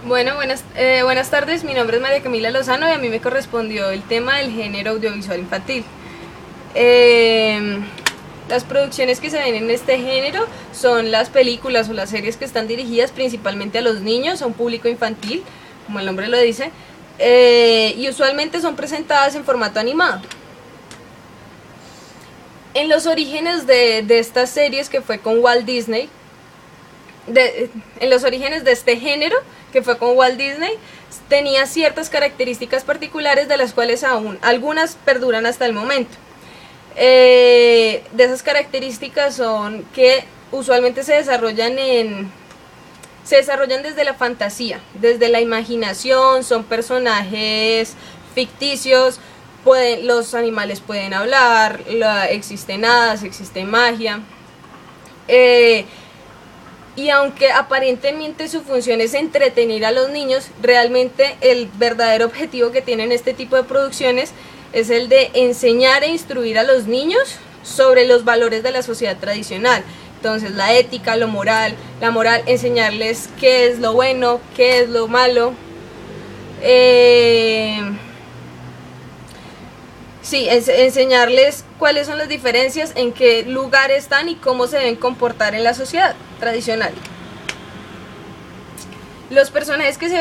Bueno, buenas tardes, mi nombre es María Camila Lozano y a mí me correspondió el tema del género audiovisual infantil. Las producciones que se ven en este género son las películas o las series que están dirigidas principalmente a los niños, a un público infantil, como el nombre lo dice, y usualmente son presentadas en formato animado. En los orígenes de estas series, que fue con Walt Disney, en los orígenes de este género, que fue con Walt Disney, tenía ciertas características particulares de las cuales aún algunas perduran hasta el momento. De esas características son que usualmente se desarrollan desde la fantasía, desde la imaginación, son personajes ficticios, los animales pueden hablar, existen hadas, existe magia. Y aunque aparentemente su función es entretener a los niños, realmente el verdadero objetivo que tienen este tipo de producciones es el de enseñar e instruir a los niños sobre los valores de la sociedad tradicional. Entonces la ética, la moral, enseñarles qué es lo bueno, qué es lo malo. Enseñarles cuáles son las diferencias, en qué lugar están y cómo se deben comportar en la sociedad tradicional. Los personajes que se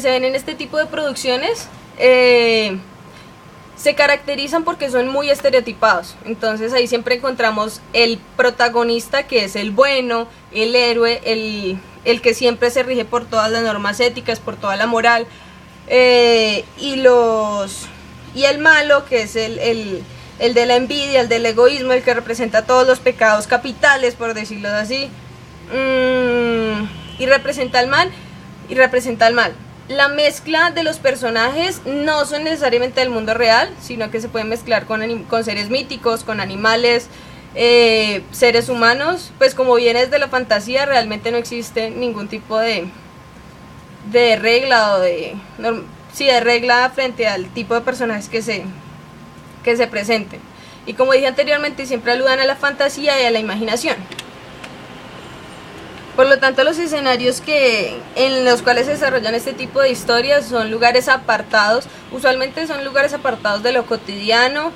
ven en este tipo de producciones se caracterizan porque son muy estereotipados. Entonces ahí siempre encontramos el protagonista, que es el bueno, el héroe, el que siempre se rige por todas las normas éticas, por toda la moral, y el malo, que es el de la envidia, el del egoísmo, el que representa todos los pecados capitales, por decirlo así, y representa el mal. La mezcla de los personajes no son necesariamente del mundo real, sino que se pueden mezclar con seres míticos, con animales, seres humanos. Pues como viene de la fantasía, realmente no existe ningún tipo de regla de regla frente al tipo de personajes que se presenten. Y como dije anteriormente, siempre aludan a la fantasía y a la imaginación. Por lo tanto, los escenarios en los cuales se desarrollan este tipo de historias son lugares apartados, usualmente son lugares apartados de lo cotidiano,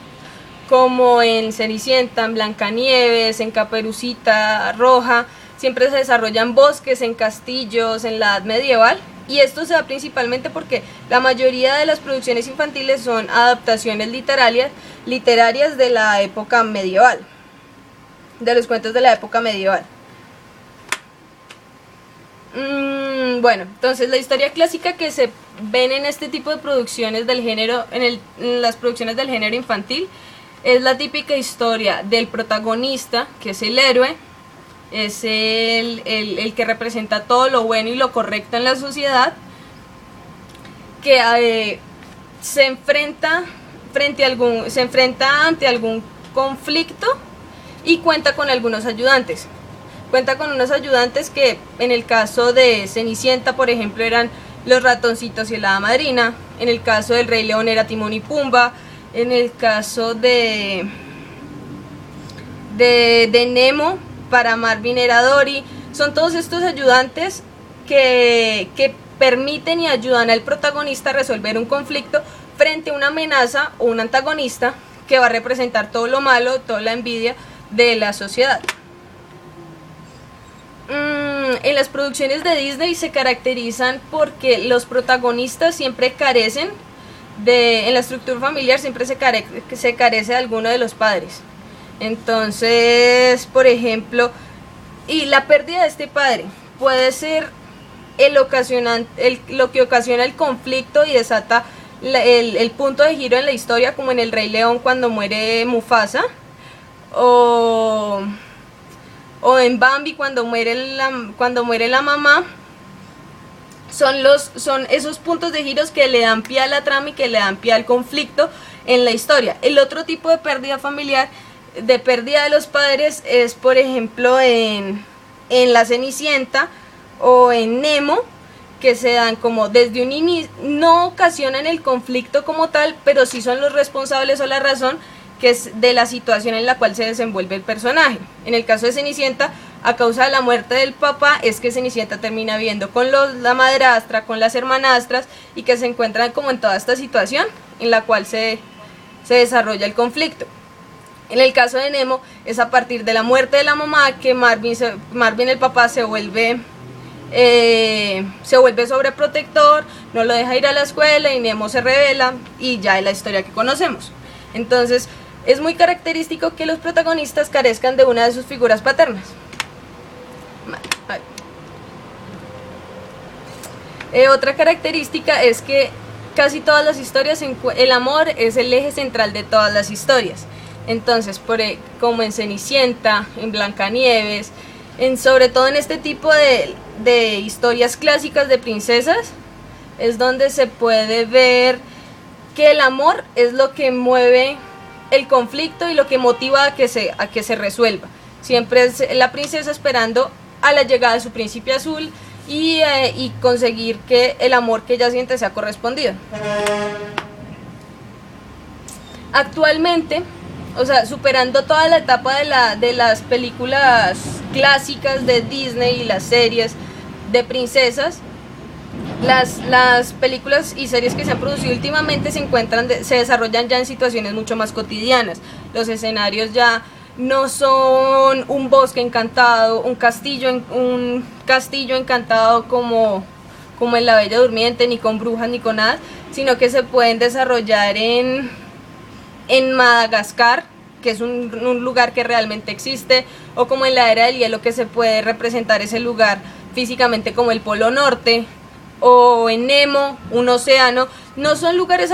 como en Cenicienta, en Blancanieves, en Caperucita Roja. Siempre se desarrollan bosques, en castillos, en la edad medieval, y esto se da principalmente porque la mayoría de las producciones infantiles son adaptaciones literarias de la época medieval, de los cuentos de la época medieval. Bueno, entonces la historia clásica que se ven en este tipo de producciones del género, en las producciones del género infantil, es la típica historia del protagonista, que es el héroe, es el que representa todo lo bueno y lo correcto en la sociedad, que se enfrenta ante algún conflicto y cuenta con algunos ayudantes. Cuenta con unos ayudantes que en el caso de Cenicienta, por ejemplo, eran los ratoncitos y la hada madrina. En el caso del Rey León era Timón y Pumba. En el caso de Nemo, para Marvin era Dory. Son todos estos ayudantes que permiten y ayudan al protagonista a resolver un conflicto frente a una amenaza o un antagonista que va a representar todo lo malo, toda la envidia de la sociedad. En las producciones de Disney se caracterizan porque los protagonistas siempre carecen en la estructura familiar siempre se carece de alguno de los padres. Entonces, por ejemplo, y la pérdida de este padre puede ser lo que ocasiona el conflicto y desata el punto de giro en la historia, como en El Rey León cuando muere Mufasa, o en Bambi cuando muere la mamá. Son esos puntos de giros que le dan pie a la trama y que le dan pie al conflicto en la historia. El otro tipo de pérdida familiar, de pérdida de los padres, es por ejemplo en La Cenicienta o en Nemo, que se dan como desde un inicio, no ocasionan el conflicto como tal, pero sí son los responsables o la razón que es de la situación en la cual se desenvuelve el personaje. En el caso de Cenicienta, a causa de la muerte del papá es que Cenicienta termina viviendo con la madrastra, con las hermanastras, y que se encuentran como en toda esta situación en la cual se desarrolla el conflicto. En el caso de Nemo es a partir de la muerte de la mamá que Marvin el papá se vuelve sobreprotector, no lo deja ir a la escuela y Nemo se rebela y ya es la historia que conocemos. Entonces es muy característico que los protagonistas carezcan de una de sus figuras paternas. Otra característica es que casi todas las historias, el amor es el eje central de todas las historias. Entonces, como en Cenicienta, en Blancanieves, sobre todo en este tipo de historias clásicas de princesas, es donde se puede ver que el amor es lo que mueve el conflicto y lo que motiva a que se resuelva. Siempre es la princesa esperando a la llegada de su príncipe azul y conseguir que el amor que ella siente sea correspondido. Actualmente, o sea, superando toda la etapa de las películas clásicas de Disney y las series de princesas, las películas y series que se han producido últimamente se desarrollan ya en situaciones mucho más cotidianas. Los escenarios ya no son un bosque encantado, un castillo encantado como en La Bella Durmiente, ni con brujas ni con hadas, sino que se pueden desarrollar en Madagascar, que es un lugar que realmente existe, o como en la Era del Hielo, que se puede representar ese lugar físicamente como el Polo Norte, o en Nemo, un océano. No son lugares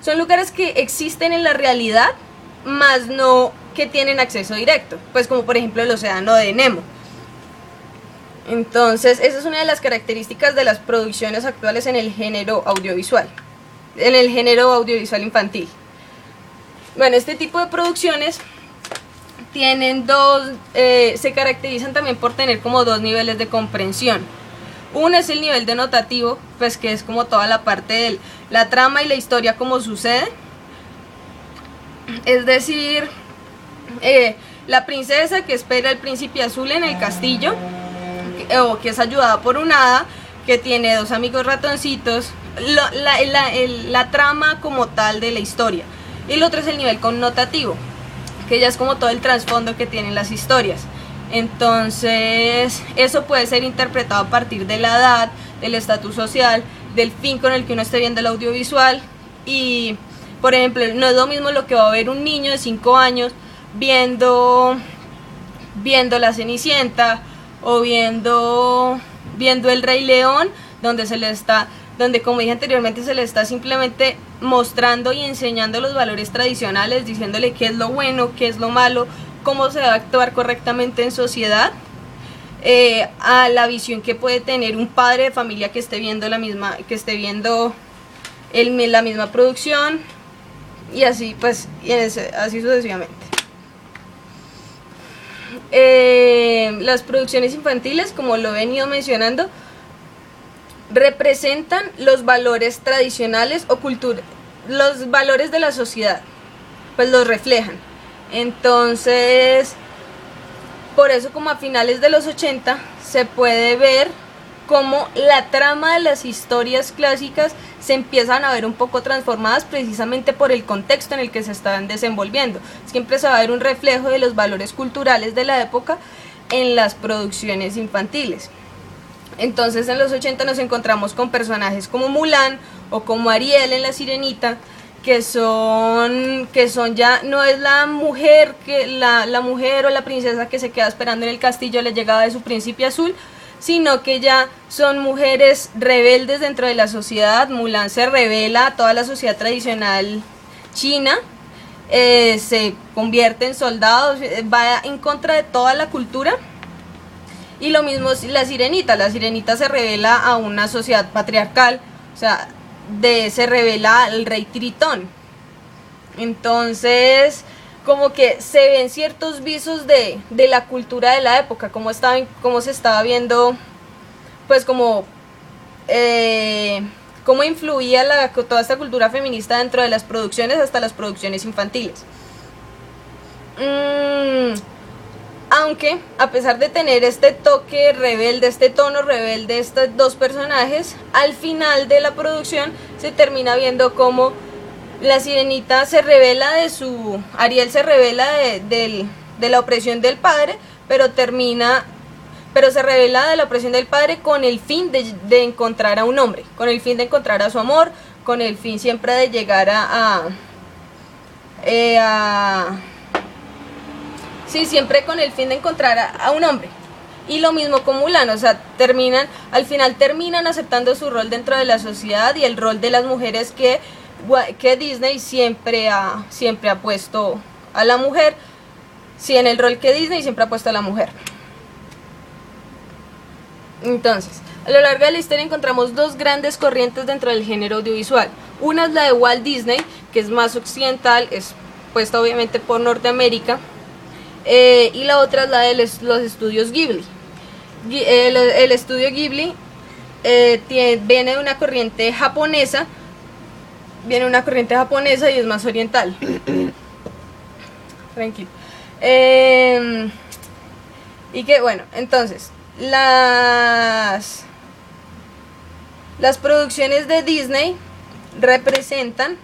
son lugares que existen en la realidad, más no que tienen acceso directo, pues como por ejemplo el océano de Nemo. Entonces esa es una de las características de las producciones actuales en el género audiovisual infantil. Bueno, este tipo de producciones tienen se caracterizan también por tener como dos niveles de comprensión. Uno es el nivel denotativo, pues que es como toda la parte de la trama y la historia como sucede. Es decir, la princesa que espera al príncipe azul en el castillo, o que es ayudada por un hada, que tiene dos amigos ratoncitos, la trama como tal de la historia. Y el otro es el nivel connotativo, que ya es como todo el trasfondo que tienen las historias. Entonces eso puede ser interpretado a partir de la edad, del estatus social, del fin con el que uno esté viendo el audiovisual. Y por ejemplo, no es lo mismo lo que va a ver un niño de 5 años viendo La Cenicienta, o viendo El Rey León, donde como dije anteriormente se le está simplemente mostrando y enseñando los valores tradicionales, diciéndole qué es lo bueno, qué es lo malo, cómo se debe actuar correctamente en sociedad, a la visión que puede tener un padre de familia que esté viendo la misma producción, y así pues así sucesivamente. Las producciones infantiles, como lo he venido mencionando, representan los valores tradicionales o los valores de la sociedad, pues los reflejan. Entonces, por eso como a finales de los 80 se puede ver cómo la trama de las historias clásicas se empiezan a ver un poco transformadas precisamente por el contexto en el que se están desenvolviendo. Siempre se va a ver un reflejo de los valores culturales de la época en las producciones infantiles. Entonces en los 80 nos encontramos con personajes como Mulan o como Ariel en La Sirenita, que son ya no es la mujer o la princesa que se queda esperando en el castillo a la llegada de su príncipe azul, sino que ya son mujeres rebeldes dentro de la sociedad. Mulan se revela a toda la sociedad tradicional china, se convierte en soldado, va en contra de toda la cultura. Y lo mismo la Sirenita se revela a una sociedad patriarcal, o sea, se revela al rey Tritón. Entonces, como que se ven ciertos visos de la cultura de la época, cómo se estaba viendo, pues cómo influía toda esta cultura feminista dentro de las producciones, hasta las producciones infantiles. Aunque a pesar de tener este toque rebelde, este tono rebelde de estos dos personajes, al final de la producción se termina viendo como la sirenita se revela Ariel se revela de la opresión del padre, pero se revela de la opresión del padre con el fin de encontrar a un hombre, con el fin de encontrar a su amor, con el fin siempre de llegar siempre con el fin de encontrar a un hombre. Y lo mismo con Mulan, o sea, al final terminan aceptando su rol dentro de la sociedad y el rol de las mujeres que Disney siempre ha puesto a la mujer. Sí, en el rol que Disney siempre ha puesto a la mujer. Entonces, a lo largo de la historia encontramos dos grandes corrientes dentro del género audiovisual. Una es la de Walt Disney, que es más occidental, es puesta obviamente por Norteamérica, y la otra es la de los estudios Ghibli. El estudio Ghibli viene de una corriente japonesa, y es más oriental. Tranquilo. Y que bueno, entonces las producciones de Disney representan